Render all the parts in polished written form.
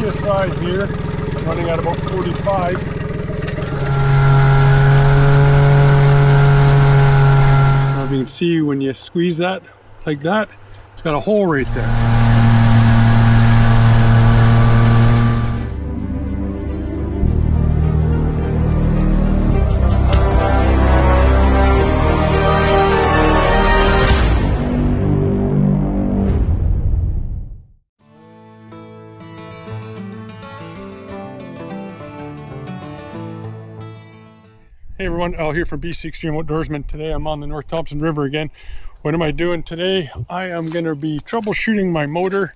PSI here. I'm running at about 45. Now if you can see, when you squeeze that like that, it's got a hole right there. Hey everyone, Al here from BC Extreme Outdoorsman. Today I'm on the North Thompson River again. What am I doing today? I am going to be troubleshooting my motor.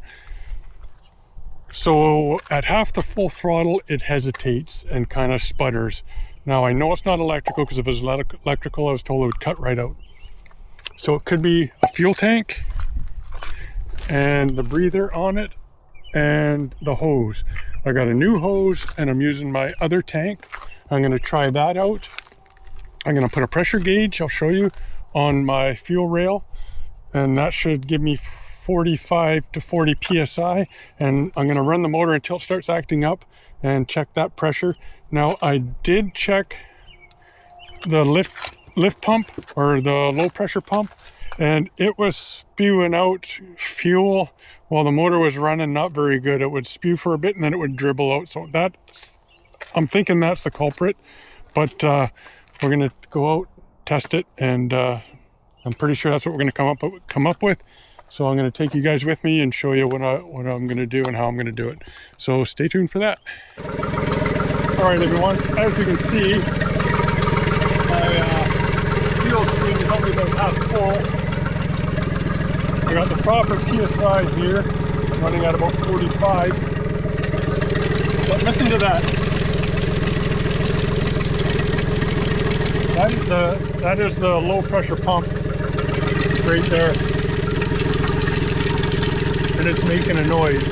So at half the full throttle, it hesitates and kind of sputters. Now I know it's not electrical, because if it was electrical, I was told it would cut right out. So it could be a fuel tank and the breather on it and the hose. I got a new hose and I'm using my other tank. I'm going to try that out. I'm going to put a pressure gauge, I'll show you, on my fuel rail, and that should give me 45 to 40 psi, and I'm going to run the motor until it starts acting up and check that pressure. Now I did check the lift pump, or the low pressure pump, and it was spewing out fuel while the motor was running not very good. It would spew for a bit and then it would dribble out. So that, I'm thinking that's the culprit, but we're going to go out, test it, and I'm pretty sure that's what we're going to come up with. So I'm going to take you guys with me and show you what I'm going to do and how I'm going to do it. So stay tuned for that. All right, everyone. As you can see, my fuel screen is only about half full. I got the proper PSI here, running at about 45. But listen to that. That is the low pressure pump right there, and it's making a noise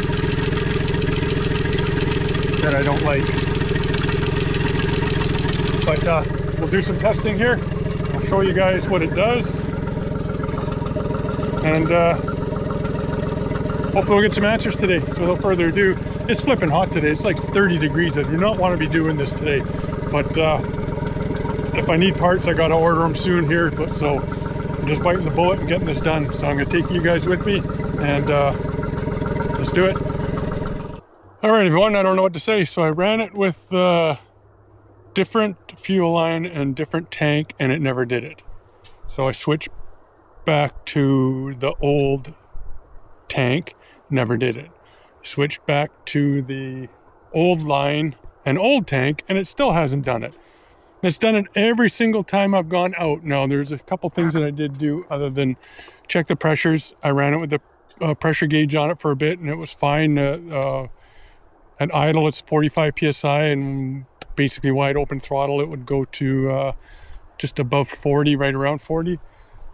that I don't like. But we'll do some testing here. I'll show you guys what it does, and hopefully we'll get some answers today. So without further ado, it's flipping hot today. It's like 30 degrees. I do not want to be doing this today, but if I need parts, I gotta order them soon here. But so I'm just biting the bullet and getting this done. So I'm gonna take you guys with me, and let's do it. All right, everyone, I don't know what to say. So I ran it with different fuel line and different tank, and it never did it. So I switched back to the old tank, never did it. Switched back to the old line and old tank, and it still hasn't done it. It's done it every single time I've gone out. Now, there's a couple things that I did do other than check the pressures. I ran it with the pressure gauge on it for a bit, and it was fine. At idle, it's 45 psi, and basically wide open throttle, it would go to just above 40, right around 40.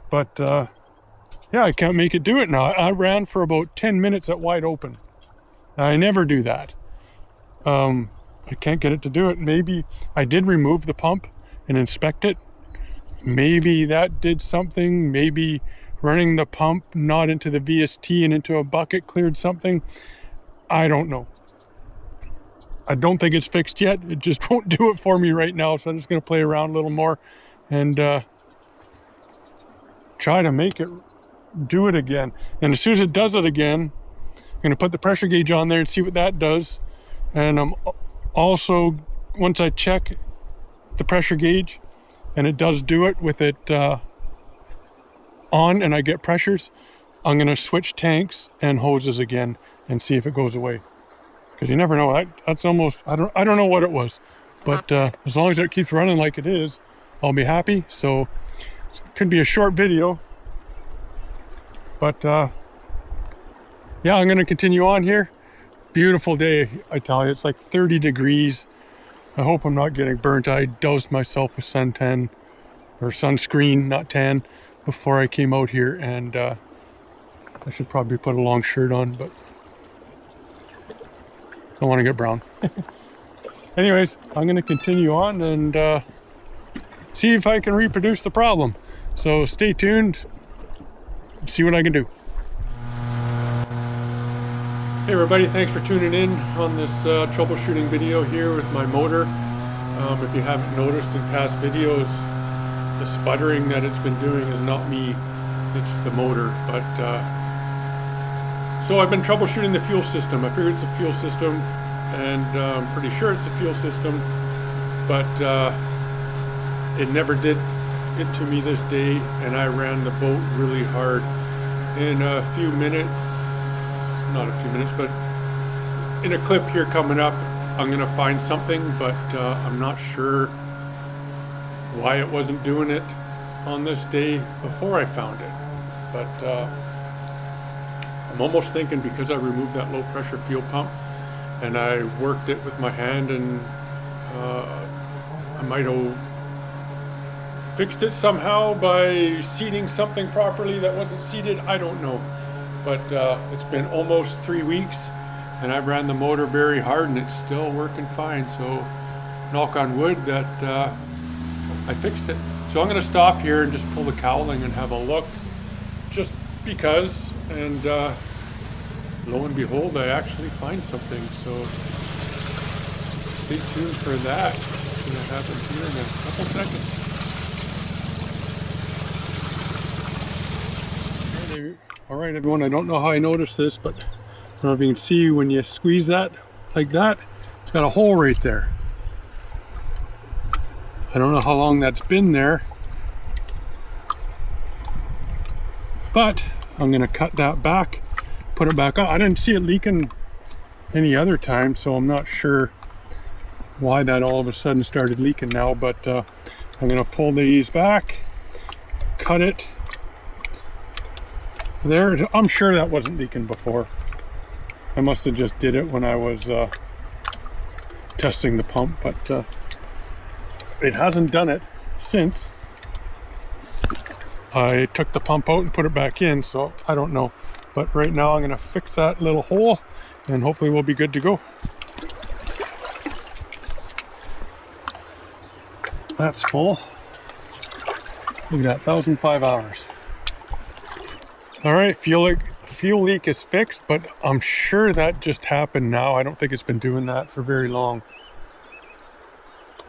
But yeah, I can't make it do it now. I ran for about 10 minutes at wide open. I never do that. I can't get it to do it. Maybe I did remove the pump and inspect it. Maybe that did something. Maybe running the pump not into the VST and into a bucket cleared something. I don't know. I don't think it's fixed yet. It just won't do it for me right now. So I'm just going to play around a little more and try to make it do it again. And as soon as it does it again, I'm going to put the pressure gauge on there and see what that does. And I'm also, once I check the pressure gauge and it does do it with it on and I get pressures, I'm going to switch tanks and hoses again and see if it goes away. Because you never know. That's almost, I don't know what it was. But as long as it keeps running like it is, I'll be happy. So it could be a short video. But yeah, I'm going to continue on here. Beautiful day, I tell you. It's like 30 degrees. I hope I'm not getting burnt. I doused myself with suntan, or sunscreen, not tan, before I came out here, and I should probably put a long shirt on, but I don't want to get brown. Anyways, I'm going to continue on and see if I can reproduce the problem. So stay tuned, see what I can do. Hey everybody, thanks for tuning in on this troubleshooting video here with my motor. If you haven't noticed in past videos, the sputtering that it's been doing is not me, it's the motor. But so I've been troubleshooting the fuel system. I figured it's the fuel system, and I'm pretty sure it's the fuel system, but it never did it to me this day, and I ran the boat really hard. In a few minutes, not a few minutes, but in a clip here coming up, I'm gonna find something, but I'm not sure why it wasn't doing it on this day before I found it. But I'm almost thinking because I removed that low pressure fuel pump and I worked it with my hand, and I might have fixed it somehow by seating something properly that wasn't seated. I don't know. But it's been almost 3 weeks and I ran the motor very hard and it's still working fine. So knock on wood that I fixed it. So I'm going to stop here and just pull the cowling and have a look, just because, and lo and behold, I actually find something. So stay tuned for that. It's going to happen here in a couple seconds. All right, everyone, I don't know how I noticed this, but I don't know if you can see when you squeeze that like that, it's got a hole right there. I don't know how long that's been there, but I'm gonna cut that back, put it back on. I didn't see it leaking any other time, so I'm not sure why that all of a sudden started leaking now, but I'm gonna pull these back, cut it. There, I'm sure that wasn't leaking before. I must have just did it when I was testing the pump, but it hasn't done it since I took the pump out and put it back in, so I don't know. But right now I'm gonna fix that little hole and hopefully we'll be good to go. That's full. Look at that, 1,005 hours. All right, fuel leak is fixed, but I'm sure that just happened now. I don't think it's been doing that for very long.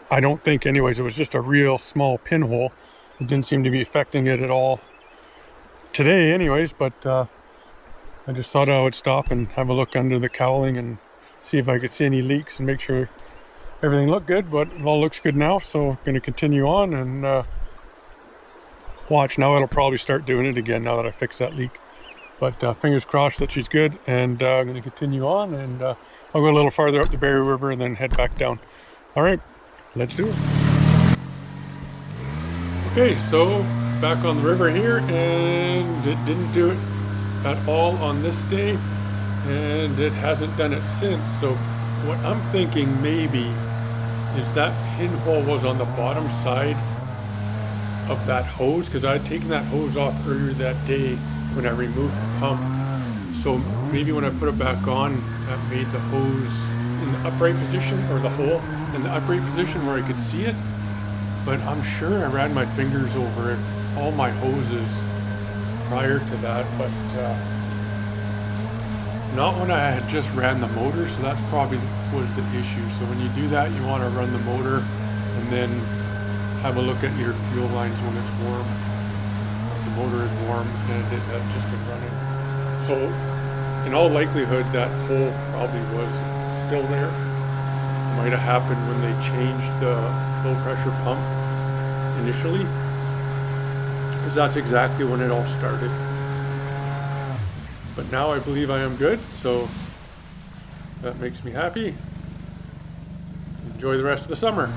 I don't think anyways, it was just a real small pinhole. It didn't seem to be affecting it at all today anyways, but I just thought I would stop and have a look under the cowling and see if I could see any leaks and make sure everything looked good, but it all looks good now. So I'm gonna continue on and watch. Now it'll probably start doing it again now that I fixed that leak. But fingers crossed that she's good, and I'm going to continue on, and I'll go a little farther up the Berry River and then head back down. All right, let's do it. Okay, so back on the river here, and it didn't do it at all on this day, and it hasn't done it since. So what I'm thinking maybe is that pinhole was on the bottom side of that hose, because I had taken that hose off earlier that day when I removed the pump. So maybe when I put it back on, that made the hose in the upright position, or the hole in the upright position where I could see it. But I'm sure I ran my fingers over it, all my hoses prior to that, but not when I had just ran the motor. So that's probably was the issue. So when you do that, you want to run the motor and then have a look at your fuel lines when it's warm. The motor is warm and that's just been running. So in all likelihood, that hole probably was still there. It might have happened when they changed the low pressure pump initially, because that's exactly when it all started. But now I believe I am good, so that makes me happy. Enjoy the rest of the summer.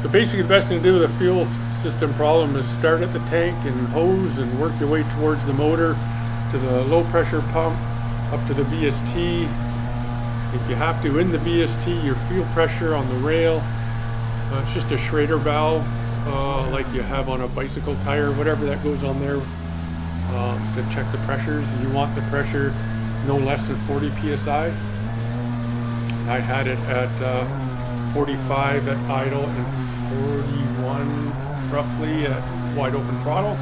So basically the best thing to do with a fuel system problem is start at the tank and hose and work your way towards the motor, to the low pressure pump, up to the VST. If you have to, in the VST, your fuel pressure on the rail, it's just a Schrader valve, like you have on a bicycle tire, whatever that goes on there, to check the pressures. You want the pressure no less than 40 psi. I had it at 45 at idle and 41 roughly at wide open throttle.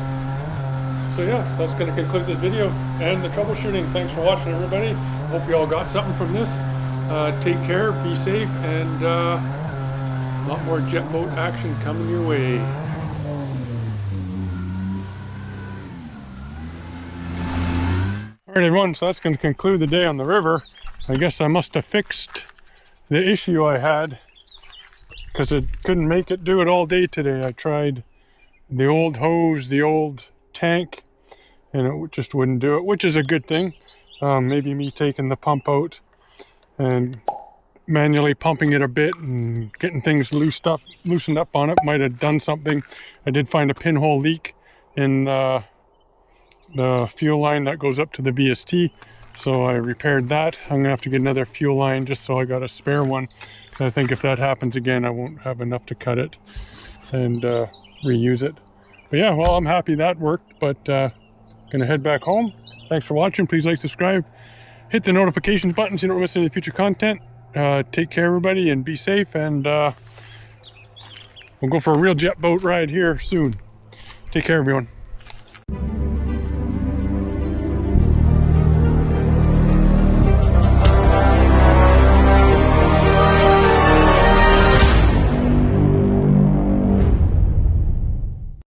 So yeah, so that's going to conclude this video and the troubleshooting. Thanks for watching, everybody. Hope you all got something from this. Take care, be safe, and a lot more jet boat action coming your way. All right, everyone, so that's going to conclude the day on the river. I guess I must have fixed the issue I had because it couldn't make it do it all day today. I tried the old hose, the old tank, and it just wouldn't do it, which is a good thing. Maybe me taking the pump out and manually pumping it a bit and getting things loosened up on it might have done something. I did find a pinhole leak in the fuel line that goes up to the VST, so I repaired that. I'm gonna have to get another fuel line just so I got a spare one. I think if that happens again, I won't have enough to cut it and reuse it. But yeah, well, I'm happy that worked, but gonna head back home. Thanks for watching. Please like, subscribe, hit the notifications button so you don't miss any future content. Take care, everybody, and be safe, and we'll go for a real jet boat ride here soon. Take care, everyone.